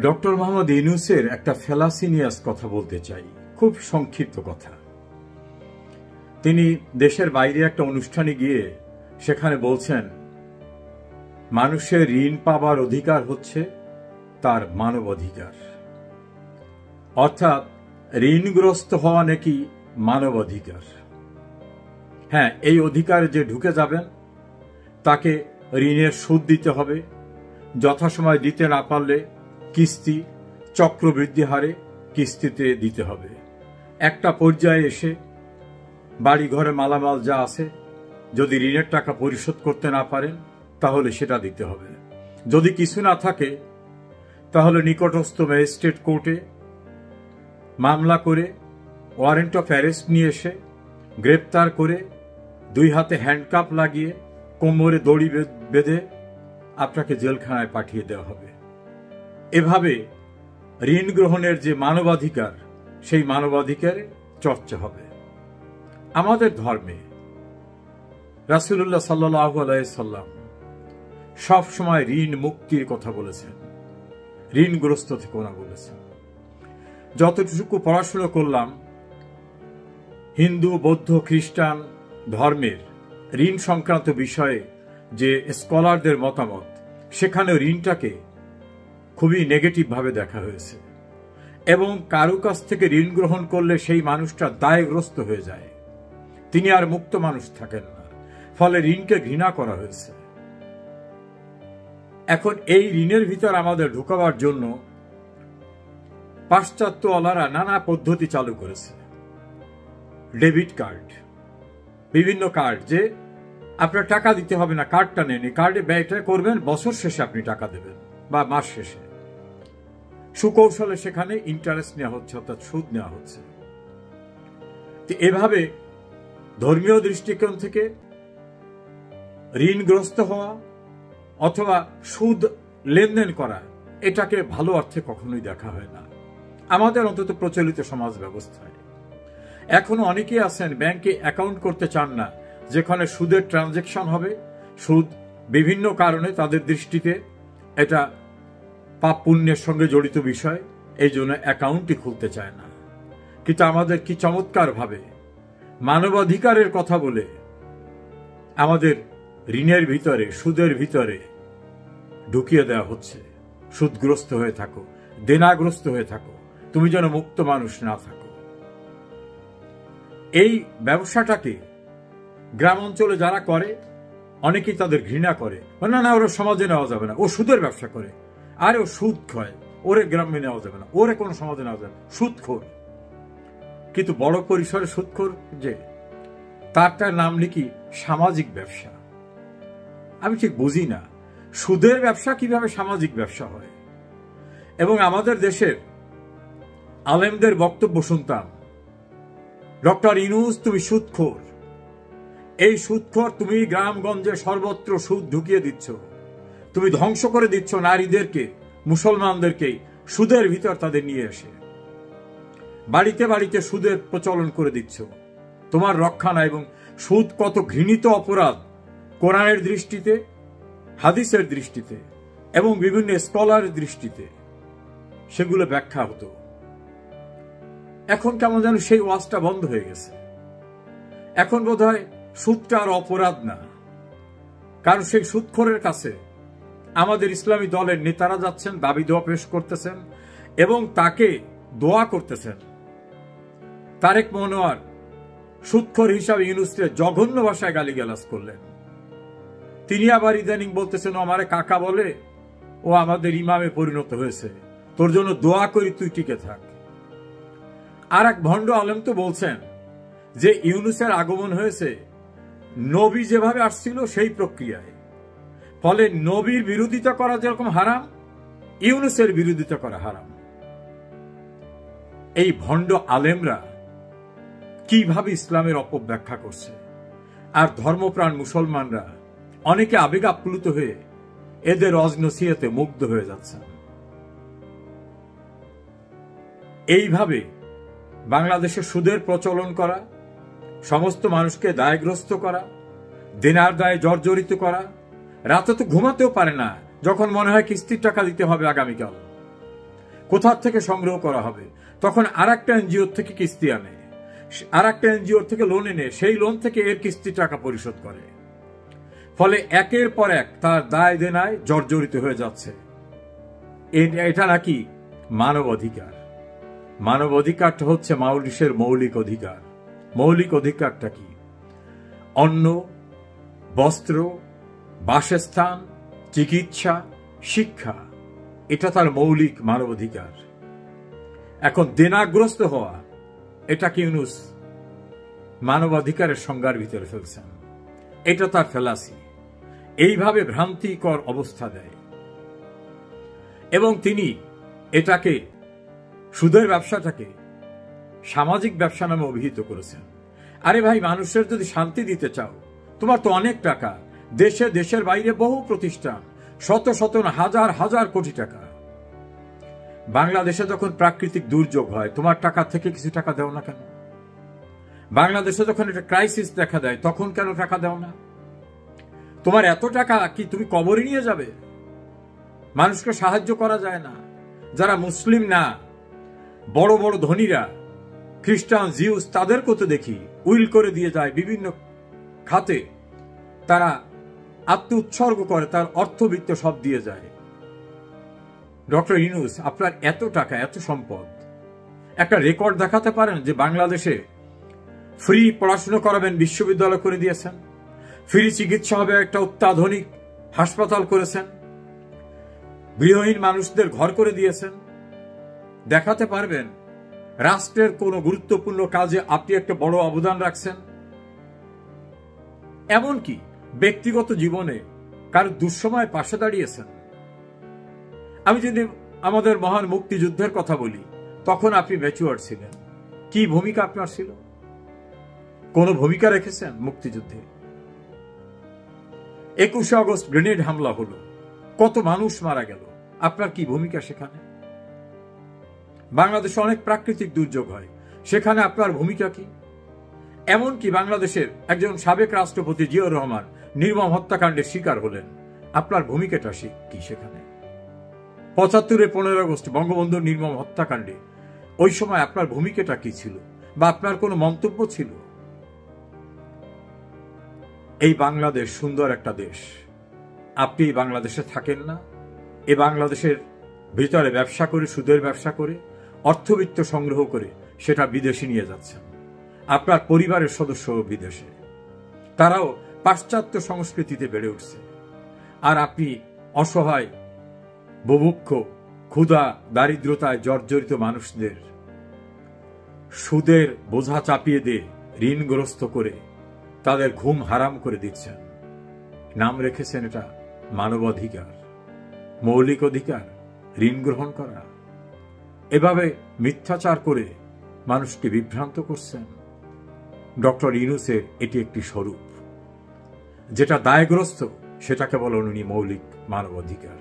Doctor Mohammad ইউনূসের একটা ফেলাসিনিয়াস কথা বলতে চাই, খুব সংক্ষিপ্ত কথা। তিনি দেশের বাইরে একটা অনুষ্ঠানে গিয়ে সেখানে বলছেন, মানুষের ঋণ পাবার অধিকার হচ্ছে তার মানবাধিকার। অর্থাৎ ঋণগ্রস্ত হওয়া নাকি মানবাধিকার। হ্যাঁ, এই অধিকারে যে ঢুকে যাবেন তাকে ঋণের সুদ দিতে হবে, যথাসময় দিতে না পারলে কিস্তি চক্রবৃদ্ধি হারে কিস্তিতে দিতে হবে। একটা পর্যায়ে এসে বাড়ি ঘরে মালামাল যা আছে, যদি ঋণের টাকা পরিশোধ করতে না পারেন তাহলে সেটা দিতে হবে। যদি কিছু না থাকে তাহলে নিকটস্থ ম্যাজিস্ট্রেট কোর্টে মামলা করে ওয়ারেন্ট অফ অ্যারেস্ট নিয়ে এসে গ্রেপ্তার করে 2 হাতে হ্যান্ডকাপ লাগিয়ে কোমরে দড়ি বেঁধে আপনাকে জেলখানায় পাঠিয়ে দেওয়া হবে। এভাবে ঋণ গ্রহণের যে মানবাধিকার, সেই মানবাধিকারের চর্চা হবে। আমাদের ধর্মে রাসূলুল্লাহ সাল্লাল্লাহু আলাইহি সাল্লাম সব সময় ঋণ মুক্তির কথা বলেছেন, ঋণগ্রস্ত থেকে না বলেছেন। যতটুকু পড়াশোনা করলাম, হিন্দু, বৌদ্ধ, খ্রিস্টান ধর্মের ঋণ সংক্রান্ত বিষয়ে যে স্কলারদের মতামত, সেখানে ঋণটাকে খুবই নেগেটিভ ভাবে দেখা হয়েছে এবং কারো কাছ থেকে ঋণ গ্রহণ করলে সেই মানুষটা দায়গ্রস্ত হয়ে যায়, তিনি আর মুক্ত মানুষ থাকেন না, ফলে ঋণকে ঘৃণা করা হয়েছে। এখন এই ঋণের ভিতর আমাদের ঢুকাবার জন্য পাশ্চাত্যওয়ালারা নানা পদ্ধতি চালু করেছে। ডেবিট কার্ড, বিভিন্ন কার্ড, যে আপনার টাকা দিতে হবে না, কার্ডটা নেন, কার্ডে ব্যয়টা করবেন, বছর শেষে আপনি টাকা দেবেন বা মাস শেষে। সুকৌশলে সেখানে ইন্টারেস্ট নেওয়া হচ্ছে, অর্থাৎ সুদ নেওয়া হচ্ছে। এভাবে ধর্মীয় দৃষ্টিকোণ থেকে ঋণগ্রস্ত হওয়া অথবা সুদ লেনদেন করা, এটাকে ভালো অর্থে কখনোই দেখা হয় না আমাদের অন্তত প্রচলিত সমাজ ব্যবস্থায়। এখনো অনেকেই আছেন ব্যাংকে অ্যাকাউন্ট করতে চান না, যেখানে সুদের ট্রানজেকশন হবে। সুদ বিভিন্ন কারণে তাদের দৃষ্টিতে এটা পাপ পুণ্যের সঙ্গে জড়িত বিষয়, এই জন্য অ্যাকাউন্টই খুলতে চায় না। কিন্তু আমাদের কি চমৎকার ভাবে মানবাধিকারের কথা বলে আমাদের ঋণের ভিতরে, সুদের ভিতরে ঢুকিয়ে দেওয়া হচ্ছে। সুদগ্রস্ত হয়ে থাকো, দেনাগ্রস্ত হয়ে থাকো, তুমি যেন মুক্ত মানুষ না থাকো। এই ব্যবসাটাকে গ্রাম অঞ্চলে যারা করে অনেকেই তাদের ঘৃণা করে, না না, ওরা সমাজে নেওয়া যাবে না, ও সুদের ব্যবসা করে, আর ও সুদ খায়, ওরে গ্রামে নেওয়া যাবে না, ওরে কোনো সমাজে নেওয়া যাবে না, সুদখোর। কিন্তু বড় পরিসরে সুদখোর যে, তারটার নাম নাকি সামাজিক ব্যবসা। আমি ঠিক বুঝি না সুদের ব্যবসা কিভাবে সামাজিক ব্যবসা হয়। এবং আমাদের দেশের আলেমদের বক্তব্য শুনতাম, ডক্টর ইউনূস তুমি সুদখোর, এই সুদখোর, তুমি গ্রামগঞ্জে সর্বত্র সুদ ঢুকিয়ে দিচ্ছ, তুমি ধ্বংস করে দিচ্ছ নারীদেরকে, মুসলমানদেরকে সুদের ভিতর তাদের নিয়ে এসে বাড়িতে বাড়িতে সুদের প্রচলন করে দিচ্ছ, তোমার রক্ষা নাই। এবং সুদ কত ঘৃণিত অপরাধ কোরআনের দৃষ্টিতে, হাদিসের দৃষ্টিতে এবং বিভিন্ন স্কলারের দৃষ্টিতে, সেগুলো ব্যাখ্যা হতো। এখন কেমন যেন সেই ওয়াজটা বন্ধ হয়ে গেছে। এখন বোধহয় সুদটা আর অপরাধ না, কারণ সেই সুদখোরের কাছে আমাদের ইসলামী দলের নেতারা যাচ্ছেন, দাবি দোয়া পেশ করতেছেন এবং তাকে দোয়া করতেছেন। তারেক মনোয়ার সুদখোর হিসাবে ইউনূসকে জঘন্য ভাষায় গালিগালাজ করলেন। তিনি আবার ইদানিং বলতেছেন, ও আমারে কাকা বলে, ও আমাদের ইমামে পরিণত হয়েছে, তোর জন্য দোয়া করি, তুই টিকে থাক। আর এক ভণ্ড আলেম তো বলছেন যে ইউনূসের আগমন হয়েছে নবী যেভাবে আসছিল সেই প্রক্রিয়ায়, ফলে নবীর বিরোধিতা করা যেরকম হারাম, ইউনূসের বিরোধিতা করা হারাম। এই ভণ্ড আলেমরা কিভাবে ইসলামের অপব্যাখ্যা করছে, আর ধর্মপ্রাণ মুসলমানরা অনেকে আবেগ আপ্লুত হয়ে এদের অজনসিয়াতে মুগ্ধ হয়ে যাচ্ছে। এইভাবে বাংলাদেশে সুদের প্রচলন করা, সমস্ত মানুষকে দায়গ্রস্ত করা, দেনার দায়ে জর্জরিত করা, রাতে তো ঘুমাতেও পারে না যখন মনে হয় কিস্তির টাকা দিতে হবে আগামীকাল, কোথা থেকে সংগ্রহ করা হবে? তখন আর একটা এনজিওর থেকে কিস্তি আনে, আর একটা এনজিওর থেকে লোন এনে সেই লোন থেকে এর কিস্তি টাকা পরিশোধ করে। ফলে একের পর এক তার দায় দেনায় জর্জরিত হয়ে যাচ্ছে। এটা নাকি মানব অধিকার? মানব অধিকারটা হচ্ছে মানুষের মৌলিক অধিকার। মৌলিক অধিকারটা কি? অন্ন, বস্ত্র, বাসস্থান, চিকিৎসা, শিক্ষা, এটা তার মৌলিক মানবাধিকার। এখন দেনাগ্রস্ত হওয়া, এটা কি ইউনূস মানবাধিকারের সংজ্ঞার ভিতরে ফেলছেন? এটা তার ফেলাসি। এইভাবে ভ্রান্তিকর অবস্থা দেয় এবং তিনি এটাকে, সুদের ব্যবসাটাকে সামাজিক ব্যবসা নামে অভিহিত করেছেন। আরে ভাই, মানুষের যদি শান্তি দিতে চাও, তোমার তো অনেক টাকা, দেশে দেশের বাইরে বহু প্রতিষ্ঠান, শত শত হাজার হাজার কোটি টাকা। বাংলাদেশে যখন প্রাকৃতিক দুর্যোগ হয়, তোমার টাকা থেকে কিছু টাকা দাও না কেন? বাংলাদেশে যখন একটা ক্রাইসিস দেখা দেয়, তখন কেন টাকা দাও না? তোমার এত টাকা কি তুমি কবরে নিয়ে যাবে? মানুষকে সাহায্য করা যায় না? যারা মুসলিম না, বড় বড় ধনীরা, খ্রিস্টান, জিউস, তাদেরকেও তো দেখি উইল করে দিয়ে যায় বিভিন্ন খাতে, তারা আত্ম উৎসর্গ করে, তার অর্থবিত্ত সব দিয়ে যায়। ডক্টর ইউনূস, আপনার এত টাকা, এত সম্পদ, একটা রেকর্ড দেখাতে পারেন যে বাংলাদেশে ফ্রি পড়াশোনা করাবেন, বিশ্ববিদ্যালয় করে দিয়েছেন, ফ্রি চিকিৎসা হবে, একটা অত্যাধুনিক হাসপাতাল করেছেন, গৃহহীন মানুষদের ঘর করে দিয়েছেন? দেখাতে পারবেন রাষ্ট্রের কোন গুরুত্বপূর্ণ কাজে আপনি একটা বড় অবদান রাখছেন? এমনকি ব্যক্তিগত জীবনে কারো দুঃসময়ে পাশে দাঁড়িয়েছেন? আমি যদি আমাদের মহান মুক্তিযুদ্ধের কথা বলি, তখন আপনি ম্যাচিউর ছিলেন। কি ভূমিকা আপনার ছিল? কোন ভূমিকা রেখেছেন মুক্তিযুদ্ধে? 21শে আগস্ট গ্রেনেড হামলা হলো, কত মানুষ মারা গেল, আপনার কি ভূমিকা সেখানে? বাংলাদেশে অনেক প্রাকৃতিক দুর্যোগ হয়, সেখানে আপনার ভূমিকা কি? এমনকি বাংলাদেশের একজন সাবেক রাষ্ট্রপতি জিয়াউর রহমান নির্মম হত্যাকাণ্ডের শিকার হলেন, আপনার ভূমিকাটা কি সেখানে? ৭৫-এর 15 আগস্ট বঙ্গবন্ধুর নির্মম হত্যাকাণ্ডে ওই সময় আপনার ভূমিকাটা কি ছিল, বা আপনার কোনো মন্তব্য ছিল? এই বাংলাদেশ সুন্দর একটা দেশ, আপনি বাংলাদেশে থাকেন না, এই বাংলাদেশের ভিতরে ব্যবসা করে, সুদের ব্যবসা করে, অর্থবিত্ত সংগ্রহ করে সেটা বিদেশে নিয়ে যাচ্ছেন। আপনার পরিবারের সদস্য বিদেশে, তারাও পাশ্চাত্য সংস্কৃতিতে বেড়ে উঠছে, আর আপনি অসহায়, বুভুক্ষ, ক্ষুধা, দারিদ্রতায় জর্জরিত মানুষদের সুদের বোঝা চাপিয়ে দিয়ে ঋণগ্রস্ত করে তাদের ঘুম হারাম করে দিচ্ছেন। নাম রেখেছেন এটা মানবাধিকার, মৌলিক অধিকার, ঋণ গ্রহণ করা। এভাবে মিথ্যাচার করে মানুষকে বিভ্রান্ত করছেন। ডক্টর ইউনূসের এটি একটি স্বরূপ, যেটা দায়গ্রস্ত, সেটাকে বলেন উনি মৌলিক মানবাধিকার।